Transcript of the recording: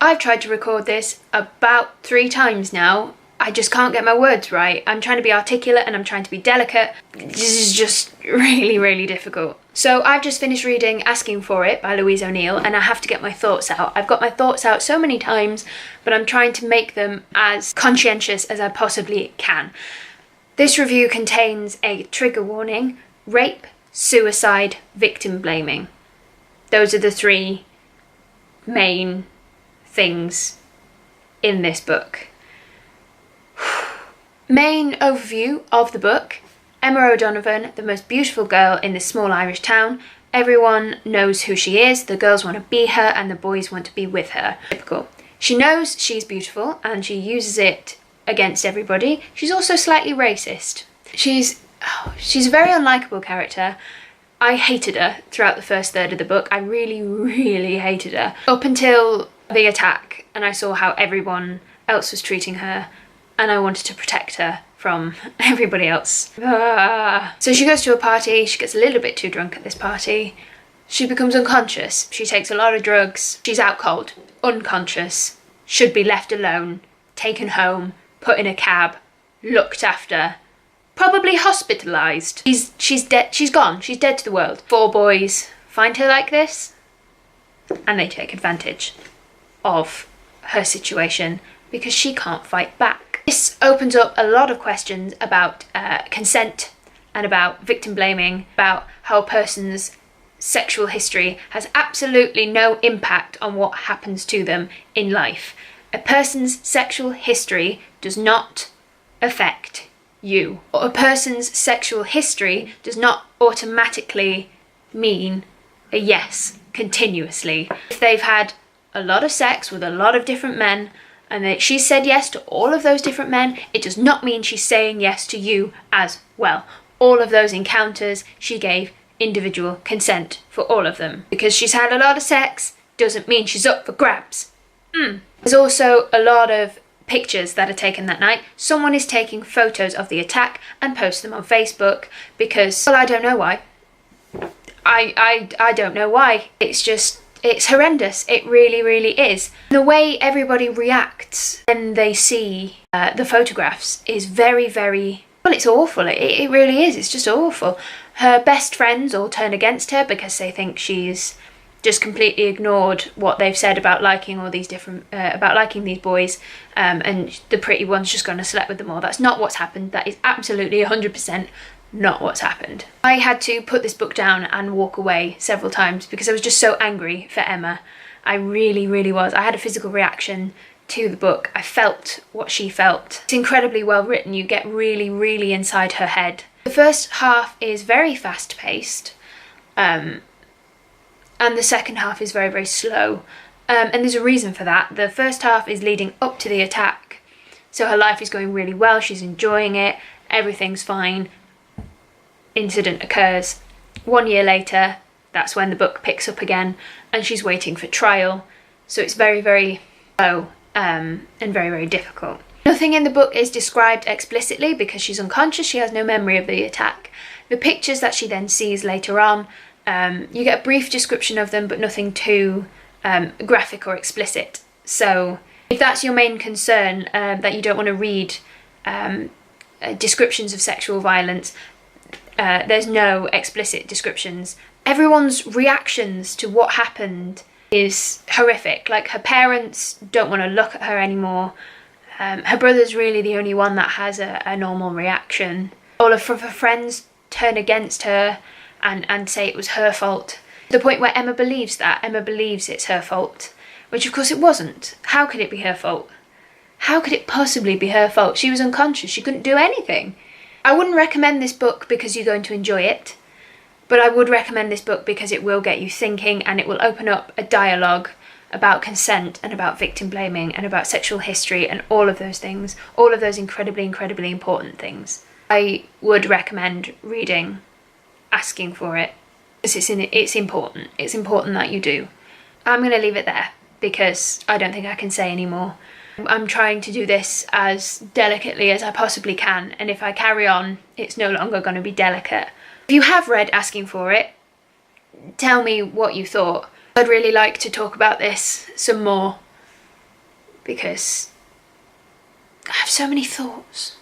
I've tried to record this about 3 times now. I just can't get my words right. I'm trying to be articulate and I'm trying to be delicate. This is just really, really difficult. So I've just finished reading Asking for It by Louise O'Neill, and I have to get my thoughts out. I've got my thoughts out so many times, but I'm trying to make them as conscientious as I possibly can. This review contains a trigger warning: rape, suicide, victim blaming. Those are the 3 main things in this book. Main overview of the book: Emma O'Donovan, the most beautiful girl in this small Irish town. Everyone knows who she is, the girls want to be her and the boys want to be with her. Typical. She knows she's beautiful and she uses it against everybody. She's also slightly racist. She's a very unlikable character. I hated her throughout the first third of the book. I really, really hated her. Up until the attack, and I saw how everyone else was treating her, and I wanted to protect her from everybody else. So she goes to a party, she gets a little bit too drunk at this party. She becomes unconscious. She takes a lot of drugs. She's out cold, unconscious, should be left alone, taken home, put in a cab, looked after, probably hospitalised. She's dead. She's gone. She's dead to the world. 4 boys find her like this, and they take advantage of her situation because she can't fight back. This opens up a lot of questions about consent and about victim blaming, about how a person's sexual history has absolutely no impact on what happens to them in life. A person's sexual history does not affect you. A person's sexual history does not automatically mean a yes continuously. If they've had a lot of sex with a lot of different men and that she said yes to all of those different men, it does not mean she's saying yes to you as well. All of those encounters, she gave individual consent for all of them. Because she's had a lot of sex doesn't mean she's up for grabs. There's also a lot of pictures that are taken that night. Someone is taking photos of the attack and posts them on Facebook because, well, I don't know why. I don't know why. It's horrendous. It really, really is. The way everybody reacts when they see the photographs is very, very, well, it's awful. It really is. It's just awful. Her best friends all turn against her because they think she's just completely ignored what they've said about liking all these different, about liking these boys, and the pretty one's just gone to sleep with them all. That's not what's happened. That is absolutely 100% not what's happened. I had to put this book down and walk away several times because I was just so angry for Emma. I really, really was. I had a physical reaction to the book. I felt what she felt. It's incredibly well written. You get really, really inside her head. The first half is very fast paced, and the second half is very, very slow. And there's a reason for that. The first half is leading up to the attack. So her life is going really well. She's enjoying it. Everything's fine. Incident occurs. 1 year later, that's when the book picks up again, and she's waiting for trial. So it's very, very slow and very, very difficult. Nothing in the book is described explicitly because she's unconscious. She has no memory of the attack. The pictures that she then sees later on, you get a brief description of them, but nothing too graphic or explicit. So if that's your main concern, that you don't want to read descriptions of sexual violence, there's no explicit descriptions. Everyone's reactions to what happened is horrific. Like, her parents don't want to look at her anymore. Her brother's really the only one that has a normal reaction. All of her friends turn against her and say it was her fault. To the point where Emma believes that. Emma believes it's her fault, which of course it wasn't. How could it be her fault? How could it possibly be her fault? She was unconscious. She couldn't do anything. I wouldn't recommend this book because you're going to enjoy it, but I would recommend this book because it will get you thinking and it will open up a dialogue about consent and about victim blaming and about sexual history and all of those things, all of those incredibly, incredibly important things. I would recommend reading Asking for It because it's important. It's important that you do. I'm going to leave it there because I don't think I can say any more. I'm trying to do this as delicately as I possibly can, and if I carry on, it's no longer going to be delicate. If you have read Asking for It, tell me what you thought. I'd really like to talk about this some more because I have so many thoughts.